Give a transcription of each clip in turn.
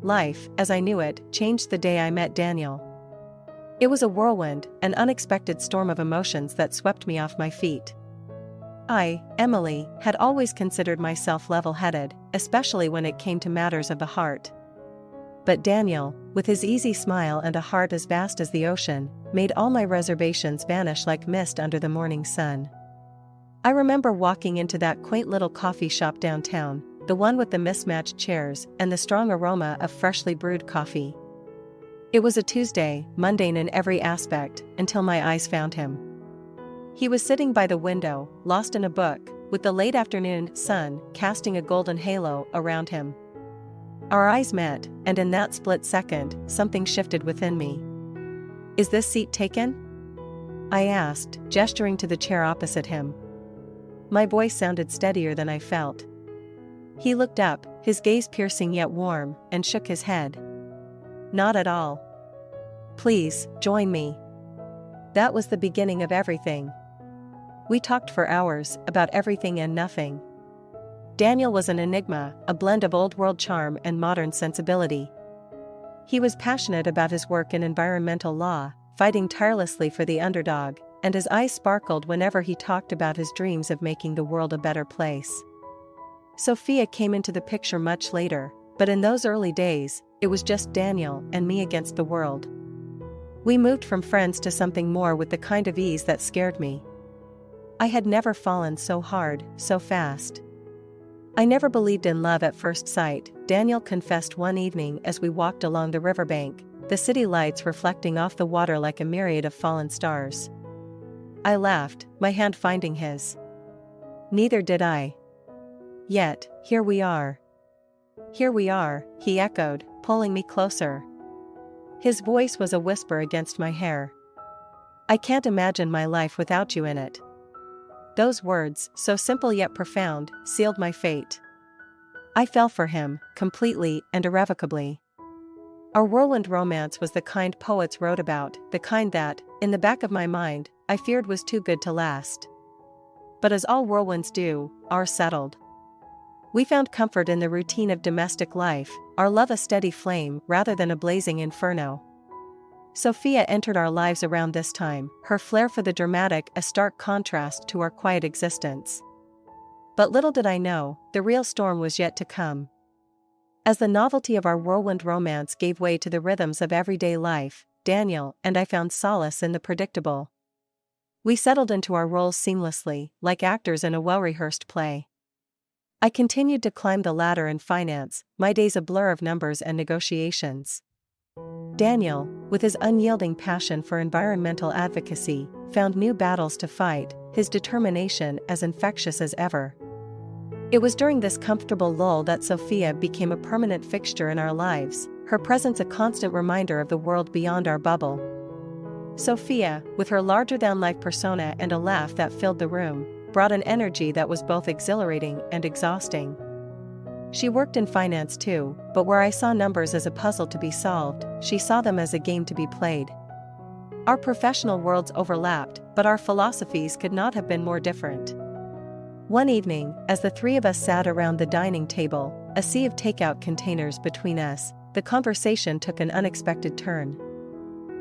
life, as I knew it, changed the day I met Daniel. It was a whirlwind, an unexpected storm of emotions that swept me off my feet. I, Emily, had always considered myself level-headed, especially when it came to matters of the heart. But Daniel, with his easy smile and a heart as vast as the ocean, made all my reservations vanish like mist under the morning sun. I remember walking into that quaint little coffee shop downtown, the one with the mismatched chairs and the strong aroma of freshly brewed coffee. It was a Tuesday, mundane in every aspect, until my eyes found him. He was sitting by the window, lost in a book, with the late afternoon sun casting a golden halo around him. Our eyes met, and in that split second, something shifted within me. "Is this seat taken?" I asked, gesturing to the chair opposite him. My voice sounded steadier than I felt. He looked up, his gaze piercing yet warm, and shook his head. "Not at all. Please, join me." That was the beginning of everything. We talked for hours, about everything and nothing. Daniel was an enigma, a blend of old-world charm and modern sensibility. He was passionate about his work in environmental law, fighting tirelessly for the underdog, and his eyes sparkled whenever he talked about his dreams of making the world a better place. Sophia came into the picture much later, but in those early days, it was just Daniel and me against the world. We moved from friends to something more with the kind of ease that scared me. I had never fallen so hard, so fast. I never believed in love at first sight, Daniel confessed one evening as we walked along the riverbank, the city lights reflecting off the water like a myriad of fallen stars. I laughed, my hand finding his. Neither did I. Yet, here we are. Here we are, he echoed, pulling me closer. His voice was a whisper against my hair. "I can't imagine my life without you in it." Those words, so simple yet profound, sealed my fate. I fell for him, completely and irrevocably. Our whirlwind romance was the kind poets wrote about, the kind that, in the back of my mind, I feared was too good to last. But as all whirlwinds do, ours settled. We found comfort in the routine of domestic life, our love a steady flame rather than a blazing inferno. Sophia entered our lives around this time, her flair for the dramatic a stark contrast to our quiet existence. But little did I know, the real storm was yet to come. As the novelty of our whirlwind romance gave way to the rhythms of everyday life, Daniel and I found solace in the predictable. We settled into our roles seamlessly, like actors in a well-rehearsed play. I continued to climb the ladder in finance, my days a blur of numbers and negotiations. Daniel, with his unyielding passion for environmental advocacy, found new battles to fight, his determination as infectious as ever. It was during this comfortable lull that Sophia became a permanent fixture in our lives, her presence a constant reminder of the world beyond our bubble. Sophia, with her larger-than-life persona and a laugh that filled the room, brought an energy that was both exhilarating and exhausting. She worked in finance too, but where I saw numbers as a puzzle to be solved, she saw them as a game to be played. Our professional worlds overlapped, but our philosophies could not have been more different. One evening, as the three of us sat around the dining table, a sea of takeout containers between us, the conversation took an unexpected turn.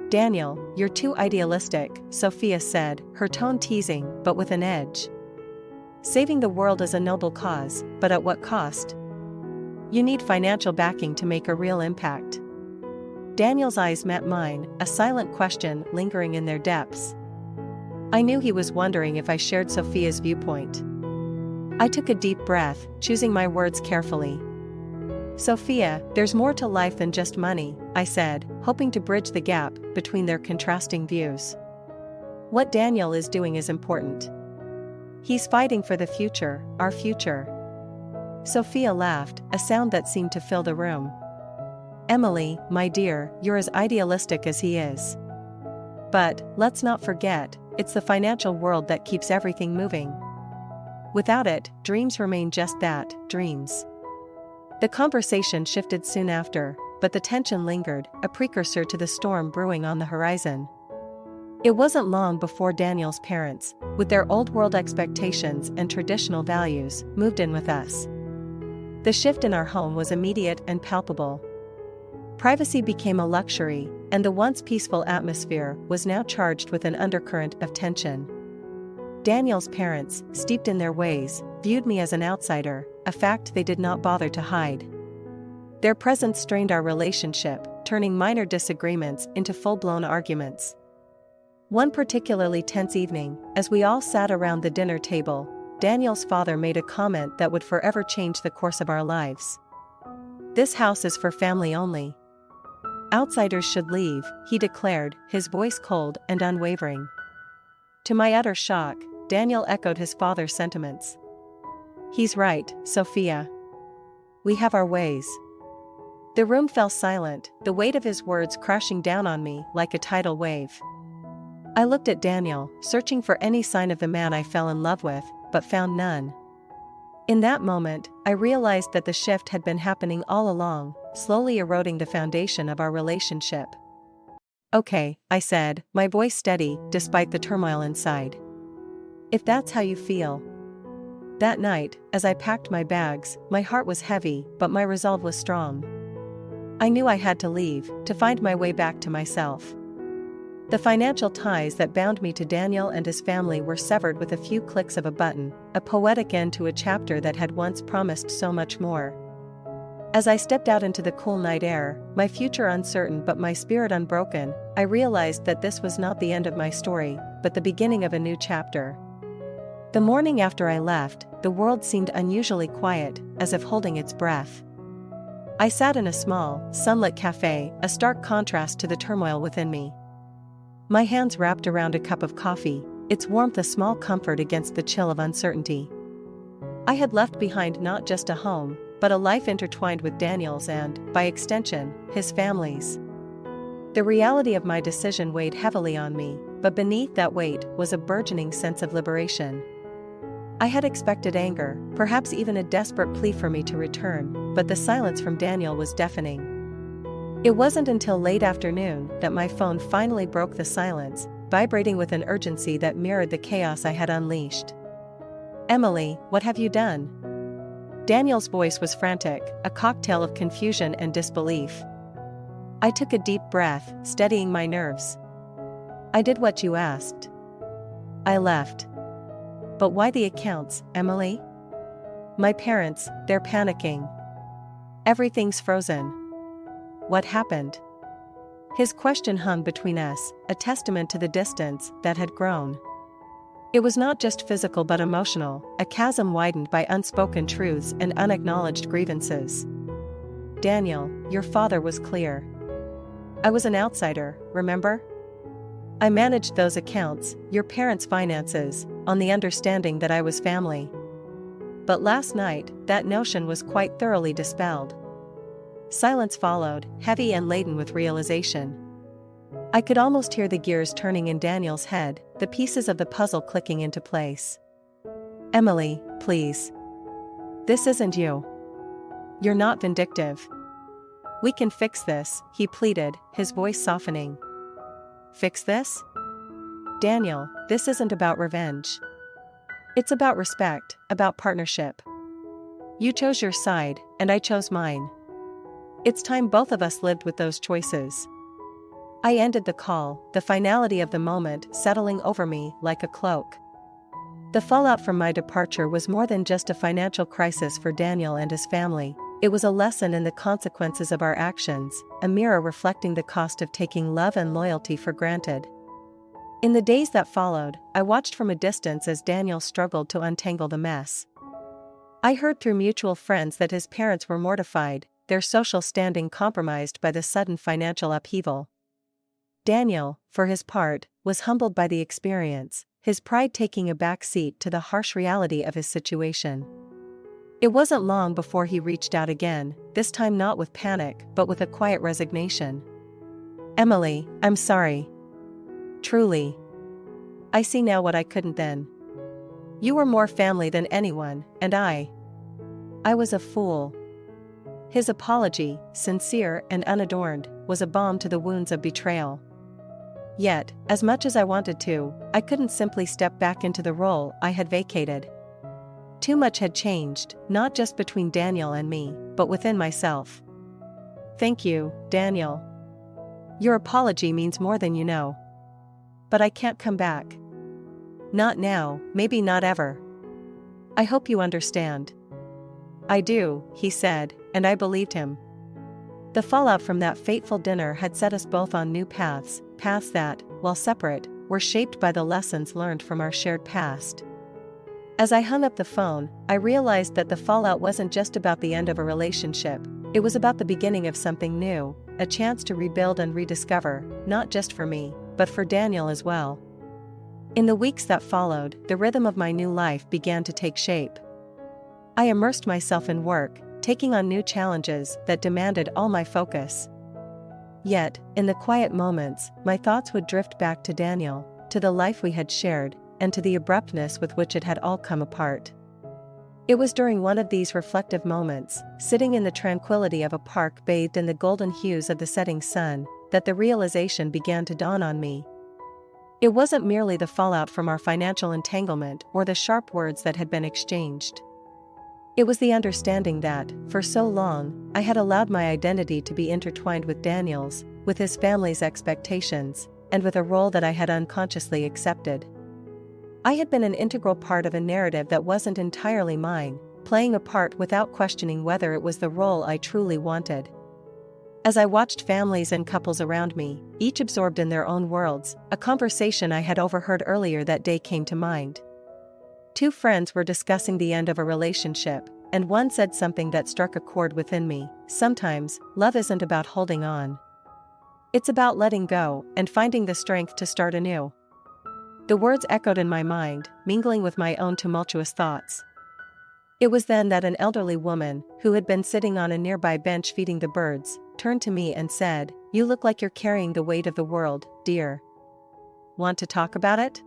"Daniel, you're too idealistic," Sophia said, her tone teasing, but with an edge. "Saving the world is a noble cause, but at what cost? You need financial backing to make a real impact." Daniel's eyes met mine, a silent question lingering in their depths. I knew he was wondering if I shared Sophia's viewpoint. I took a deep breath, choosing my words carefully. "Sophia, there's more to life than just money," I said, hoping to bridge the gap between their contrasting views. "What Daniel is doing is important. He's fighting for the future, our future." Sophia laughed, a sound that seemed to fill the room. "Emily, my dear, you're as idealistic as he is. But, let's not forget, it's the financial world that keeps everything moving. Without it, dreams remain just that, dreams." The conversation shifted soon after, but the tension lingered, a precursor to the storm brewing on the horizon. It wasn't long before Daniel's parents, with their old-world expectations and traditional values, moved in with us. The shift in our home was immediate and palpable. Privacy became a luxury, and the once peaceful atmosphere was now charged with an undercurrent of tension. Daniel's parents, steeped in their ways, viewed me as an outsider, a fact they did not bother to hide. Their presence strained our relationship, turning minor disagreements into full-blown arguments. One particularly tense evening, as we all sat around the dinner table, Daniel's father made a comment that would forever change the course of our lives. "This house is for family only. Outsiders should leave," he declared, his voice cold and unwavering. To my utter shock, Daniel echoed his father's sentiments. "He's right, Sophia. We have our ways." The room fell silent, the weight of his words crashing down on me like a tidal wave. I looked at Daniel, searching for any sign of the man I fell in love with, but found none. In that moment, I realized that the shift had been happening all along, slowly eroding the foundation of our relationship. "Okay," I said, my voice steady despite the turmoil inside. "If that's how you feel." That night, as I packed my bags, my heart was heavy, but my resolve was strong. I knew I had to leave, to find my way back to myself. The financial ties that bound me to Daniel and his family were severed with a few clicks of a button, a poetic end to a chapter that had once promised so much more. As I stepped out into the cool night air, my future uncertain but my spirit unbroken, I realized that this was not the end of my story, but the beginning of a new chapter. The morning after I left, the world seemed unusually quiet, as if holding its breath. I sat in a small, sunlit cafe, a stark contrast to the turmoil within me. My hands wrapped around a cup of coffee, its warmth a small comfort against the chill of uncertainty. I had left behind not just a home, but a life intertwined with Daniel's and, by extension, his family's. The reality of my decision weighed heavily on me, but beneath that weight was a burgeoning sense of liberation. I had expected anger, perhaps even a desperate plea for me to return, but the silence from Daniel was deafening. It wasn't until late afternoon that my phone finally broke the silence, vibrating with an urgency that mirrored the chaos I had unleashed. "Emily, what have you done?" Daniel's voice was frantic, a cocktail of confusion and disbelief. I took a deep breath, steadying my nerves. "I did what you asked. I left." "But why the accounts, Emily?" "My parents, they're panicking. Everything's frozen." "What happened?" His question hung between us, a testament to the distance that had grown. It was not just physical but emotional, a chasm widened by unspoken truths and unacknowledged grievances. "Daniel, your father was clear. I was an outsider, remember? I managed those accounts, your parents' finances, on the understanding that I was family. But last night, that notion was quite thoroughly dispelled." Silence followed, heavy and laden with realization. I could almost hear the gears turning in Daniel's head, the pieces of the puzzle clicking into place. "Emily, please. This isn't you. You're not vindictive. We can fix this," he pleaded, his voice softening. "Fix this?" "Daniel, this isn't about revenge. It's about respect, about partnership. You chose your side, and I chose mine. It's time both of us lived with those choices." I ended the call, the finality of the moment settling over me like a cloak. The fallout from my departure was more than just a financial crisis for Daniel and his family. It was a lesson in the consequences of our actions, a mirror reflecting the cost of taking love and loyalty for granted. In the days that followed, I watched from a distance as Daniel struggled to untangle the mess. I heard through mutual friends that his parents were mortified, their social standing compromised by the sudden financial upheaval. Daniel, for his part, was humbled by the experience, his pride taking a back seat to the harsh reality of his situation. It wasn't long before he reached out again, this time not with panic but with a quiet resignation. "Emily, I'm sorry. Truly. I see now what I couldn't then. You were more family than anyone, and I was a fool." His apology, sincere and unadorned, was a balm to the wounds of betrayal. Yet, as much as I wanted to, I couldn't simply step back into the role I had vacated. Too much had changed, not just between Daniel and me, but within myself. Thank you, Daniel. Your apology means more than you know. But I can't come back. Not now, maybe not ever. I hope you understand. I do, he said, and I believed him. The fallout from that fateful dinner had set us both on new paths that, while separate, were shaped by the lessons learned from our shared past. As I hung up the phone, I realized that the fallout wasn't just about the end of a relationship, it was about the beginning of something new, a chance to rebuild and rediscover, not just for me, but for Daniel as well. In the weeks that followed, the rhythm of my new life began to take shape. I immersed myself in work, taking on new challenges that demanded all my focus. Yet, in the quiet moments, my thoughts would drift back to Daniel, to the life we had shared, and to the abruptness with which it had all come apart. It was during one of these reflective moments, sitting in the tranquility of a park bathed in the golden hues of the setting sun, that the realization began to dawn on me. It wasn't merely the fallout from our financial entanglement or the sharp words that had been exchanged. It was the understanding that, for so long, I had allowed my identity to be intertwined with Daniel's, with his family's expectations, and with a role that I had unconsciously accepted. I had been an integral part of a narrative that wasn't entirely mine, playing a part without questioning whether it was the role I truly wanted. As I watched families and couples around me, each absorbed in their own worlds, a conversation I had overheard earlier that day came to mind. Two friends were discussing the end of a relationship, and one said something that struck a chord within me. Sometimes, love isn't about holding on. It's about letting go and finding the strength to start anew. The words echoed in my mind, mingling with my own tumultuous thoughts. It was then that an elderly woman, who had been sitting on a nearby bench feeding the birds, turned to me and said, "You look like you're carrying the weight of the world, dear. Want to talk about it?"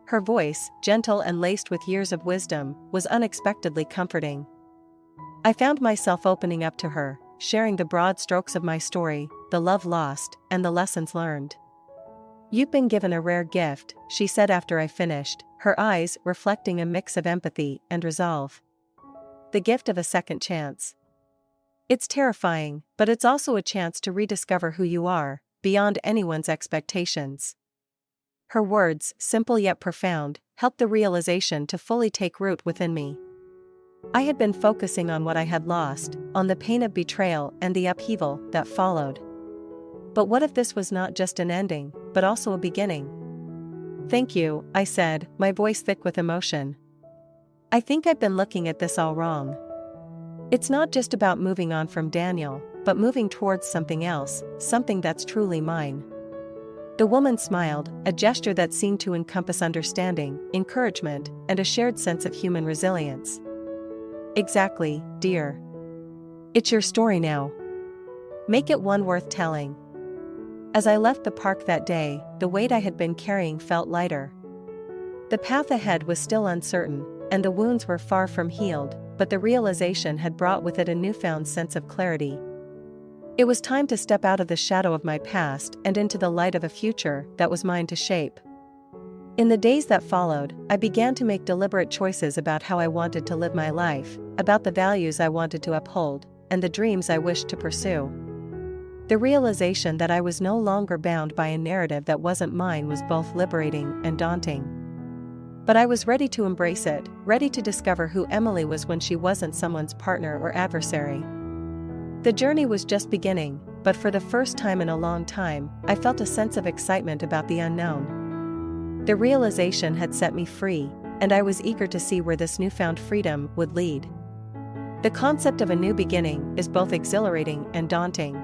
Her voice, gentle and laced with years of wisdom, was unexpectedly comforting. I found myself opening up to her, sharing the broad strokes of my story, the love lost, and the lessons learned. "You've been given a rare gift," she said after I finished, her eyes reflecting a mix of empathy and resolve. "The gift of a second chance. It's terrifying, but it's also a chance to rediscover who you are, beyond anyone's expectations." Her words, simple yet profound, helped the realization to fully take root within me. I had been focusing on what I had lost, on the pain of betrayal and the upheaval that followed. But what if this was not just an ending, but also a beginning? "Thank you," I said, my voice thick with emotion. "I think I've been looking at this all wrong. It's not just about moving on from Daniel, but moving towards something else, something that's truly mine." The woman smiled, a gesture that seemed to encompass understanding, encouragement, and a shared sense of human resilience. "Exactly, dear. It's your story now. Make it one worth telling." As I left the park that day, the weight I had been carrying felt lighter. The path ahead was still uncertain, and the wounds were far from healed, but the realization had brought with it a newfound sense of clarity. It was time to step out of the shadow of my past and into the light of a future that was mine to shape. In the days that followed, I began to make deliberate choices about how I wanted to live my life, about the values I wanted to uphold, and the dreams I wished to pursue. The realization that I was no longer bound by a narrative that wasn't mine was both liberating and daunting. But I was ready to embrace it, ready to discover who Emily was when she wasn't someone's partner or adversary. The journey was just beginning, but for the first time in a long time, I felt a sense of excitement about the unknown. The realization had set me free, and I was eager to see where this newfound freedom would lead. The concept of a new beginning is both exhilarating and daunting.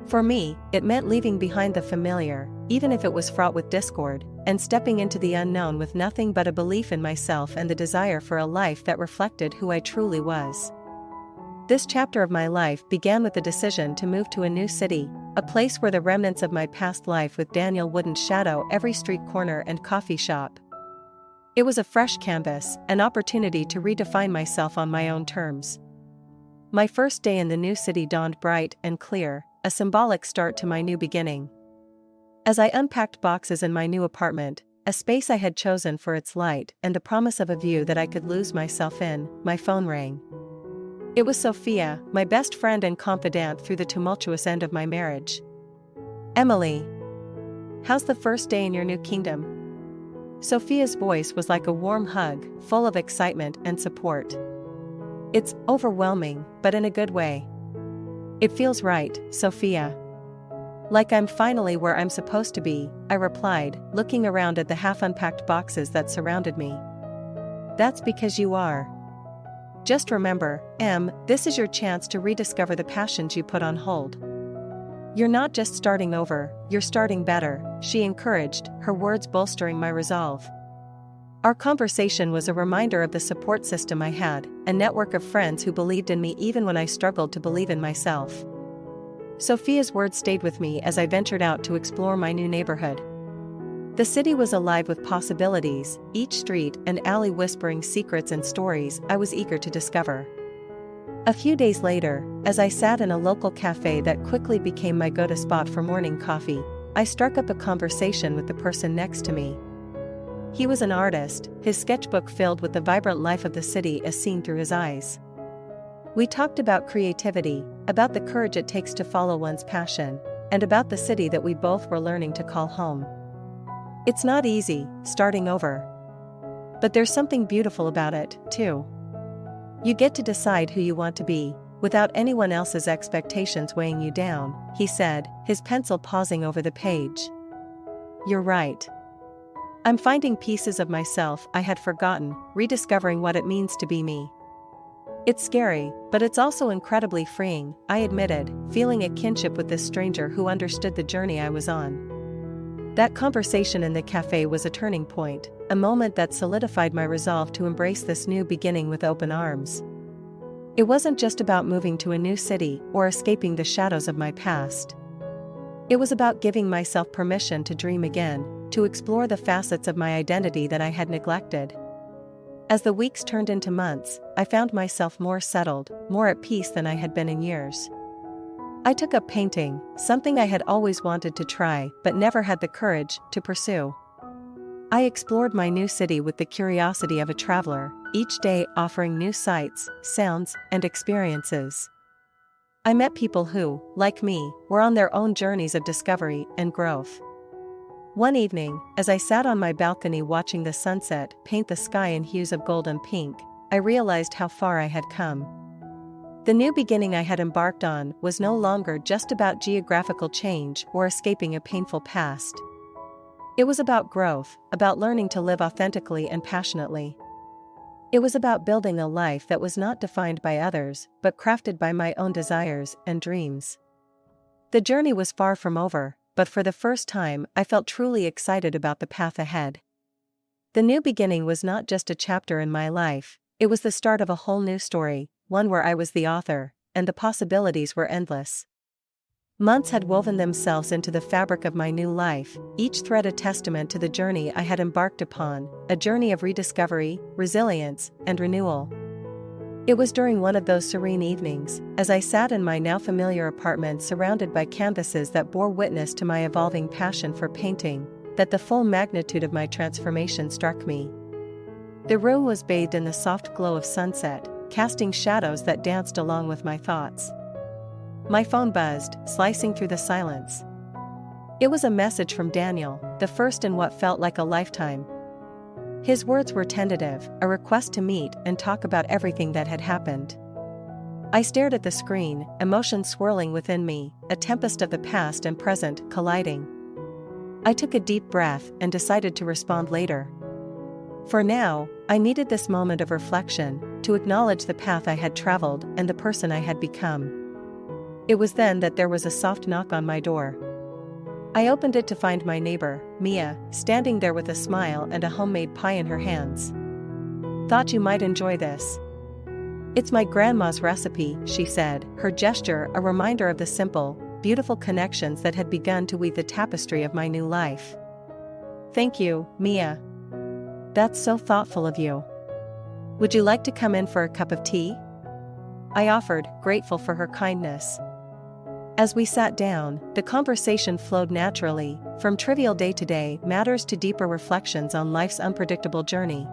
For me, it meant leaving behind the familiar, even if it was fraught with discord, and stepping into the unknown with nothing but a belief in myself and the desire for a life that reflected who I truly was. This chapter of my life began with the decision to move to a new city, a place where the remnants of my past life with Daniel wouldn't shadow every street corner and coffee shop. It was a fresh canvas, an opportunity to redefine myself on my own terms. My first day in the new city dawned bright and clear, a symbolic start to my new beginning. As I unpacked boxes in my new apartment, a space I had chosen for its light and the promise of a view that I could lose myself in, my phone rang. It was Sophia, my best friend and confidant through the tumultuous end of my marriage. Emily. How's the first day in your new kingdom? Sophia's voice was like a warm hug, full of excitement and support. It's overwhelming, but in a good way. It feels right, Sophia. Like I'm finally where I'm supposed to be, I replied, looking around at the half-unpacked boxes that surrounded me. That's because you are. Just remember, Em, this is your chance to rediscover the passions you put on hold. You're not just starting over, you're starting better, she encouraged, her words bolstering my resolve. Our conversation was a reminder of the support system I had, a network of friends who believed in me even when I struggled to believe in myself. Sophia's words stayed with me as I ventured out to explore my new neighborhood. The city was alive with possibilities, each street and alley whispering secrets and stories I was eager to discover. A few days later, as I sat in a local cafe that quickly became my go-to spot for morning coffee, I struck up a conversation with the person next to me. He was an artist, his sketchbook filled with the vibrant life of the city as seen through his eyes. We talked about creativity, about the courage it takes to follow one's passion, and about the city that we both were learning to call home. It's not easy, starting over. But there's something beautiful about it, too. You get to decide who you want to be, without anyone else's expectations weighing you down, he said, his pencil pausing over the page. You're right. I'm finding pieces of myself I had forgotten, rediscovering what it means to be me. It's scary, but it's also incredibly freeing, I admitted, feeling a kinship with this stranger who understood the journey I was on. That conversation in the cafe was a turning point, a moment that solidified my resolve to embrace this new beginning with open arms. It wasn't just about moving to a new city or escaping the shadows of my past. It was about giving myself permission to dream again, to explore the facets of my identity that I had neglected. As the weeks turned into months, I found myself more settled, more at peace than I had been in years. I took up painting, something I had always wanted to try but never had the courage to pursue. I explored my new city with the curiosity of a traveler, each day offering new sights, sounds, and experiences. I met people who, like me, were on their own journeys of discovery and growth. One evening, as I sat on my balcony watching the sunset paint the sky in hues of gold and pink, I realized how far I had come. The new beginning I had embarked on was no longer just about geographical change or escaping a painful past. It was about growth, about learning to live authentically and passionately. It was about building a life that was not defined by others, but crafted by my own desires and dreams. The journey was far from over, but for the first time I felt truly excited about the path ahead. The new beginning was not just a chapter in my life, it was the start of a whole new story, one where I was the author, and the possibilities were endless. Months had woven themselves into the fabric of my new life, each thread a testament to the journey I had embarked upon, a journey of rediscovery, resilience, and renewal. It was during one of those serene evenings, as I sat in my now familiar apartment surrounded by canvases that bore witness to my evolving passion for painting, that the full magnitude of my transformation struck me. The room was bathed in the soft glow of sunset, casting shadows that danced along with my thoughts. My phone buzzed, slicing through the silence. It was a message from Daniel, the first in what felt like a lifetime. His words were tentative, a request to meet and talk about everything that had happened. I stared at the screen, emotions swirling within me, a tempest of the past and present colliding. I took a deep breath and decided to respond later. For now, I needed this moment of reflection, to acknowledge the path I had traveled and the person I had become. It was then that there was a soft knock on my door. I opened it to find my neighbor, Mia, standing there with a smile and a homemade pie in her hands. Thought you might enjoy this. It's my grandma's recipe, she said, her gesture a reminder of the simple, beautiful connections that had begun to weave the tapestry of my new life. Thank you, Mia. That's so thoughtful of you. Would you like to come in for a cup of tea? I offered, grateful for her kindness. As we sat down, the conversation flowed naturally, from trivial day-to-day matters to deeper reflections on life's unpredictable journey.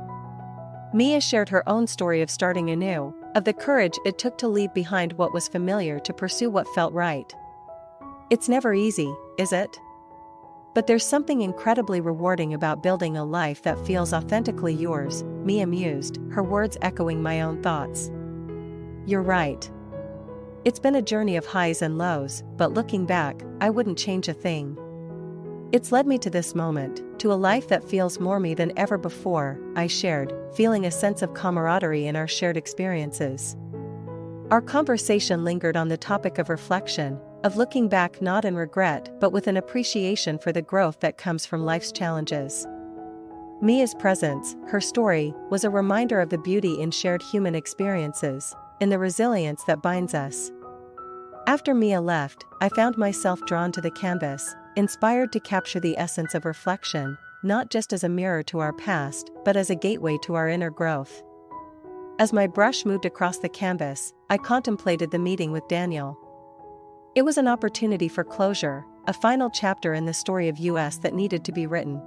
Mia shared her own story of starting anew, of the courage it took to leave behind what was familiar to pursue what felt right. It's never easy, is it? But there's something incredibly rewarding about building a life that feels authentically yours, Mia mused, her words echoing my own thoughts. You're right. It's been a journey of highs and lows, but looking back, I wouldn't change a thing. It's led me to this moment, to a life that feels more me than ever before, I shared, feeling a sense of camaraderie in our shared experiences. Our conversation lingered on the topic of reflection, of looking back not in regret but with an appreciation for the growth that comes from life's challenges. Mia's presence, her story, was a reminder of the beauty in shared human experiences, in the resilience that binds us. After Mia left, I found myself drawn to the canvas, inspired to capture the essence of reflection, not just as a mirror to our past, but as a gateway to our inner growth. As my brush moved across the canvas, I contemplated the meeting with Daniel. It was an opportunity for closure, a final chapter in the story of us that needed to be written.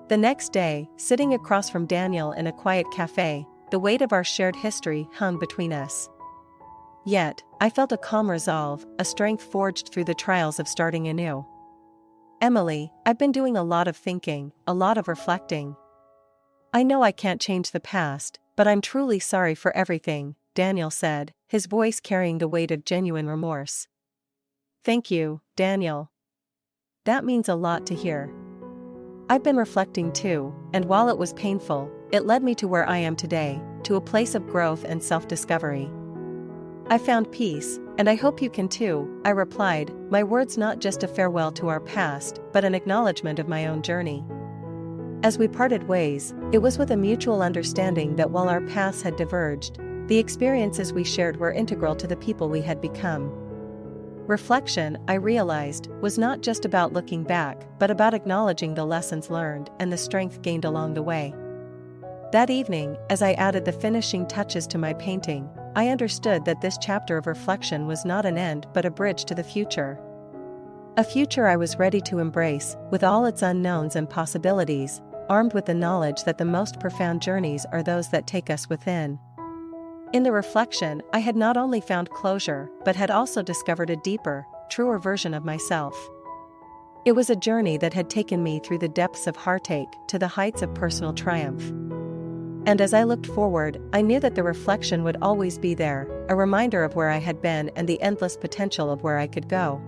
The next day, sitting across from Daniel in a quiet cafe, the weight of our shared history hung between us. Yet, I felt a calm resolve, a strength forged through the trials of starting anew. Emily, I've been doing a lot of thinking, a lot of reflecting. I know I can't change the past, but I'm truly sorry for everything, Daniel said, his voice carrying the weight of genuine remorse. Thank you, Daniel. That means a lot to hear. I've been reflecting too, and while it was painful, it led me to where I am today, to a place of growth and self-discovery. I found peace, and I hope you can too, I replied, my words not just a farewell to our past, but an acknowledgement of my own journey. As we parted ways, it was with a mutual understanding that while our paths had diverged, the experiences we shared were integral to the people we had become. Reflection, I realized, was not just about looking back, but about acknowledging the lessons learned and the strength gained along the way. That evening, as I added the finishing touches to my painting, I understood that this chapter of reflection was not an end but a bridge to the future. A future I was ready to embrace, with all its unknowns and possibilities, armed with the knowledge that the most profound journeys are those that take us within. In the reflection, I had not only found closure, but had also discovered a deeper, truer version of myself. It was a journey that had taken me through the depths of heartache to the heights of personal triumph. And as I looked forward, I knew that the reflection would always be there, a reminder of where I had been and the endless potential of where I could go.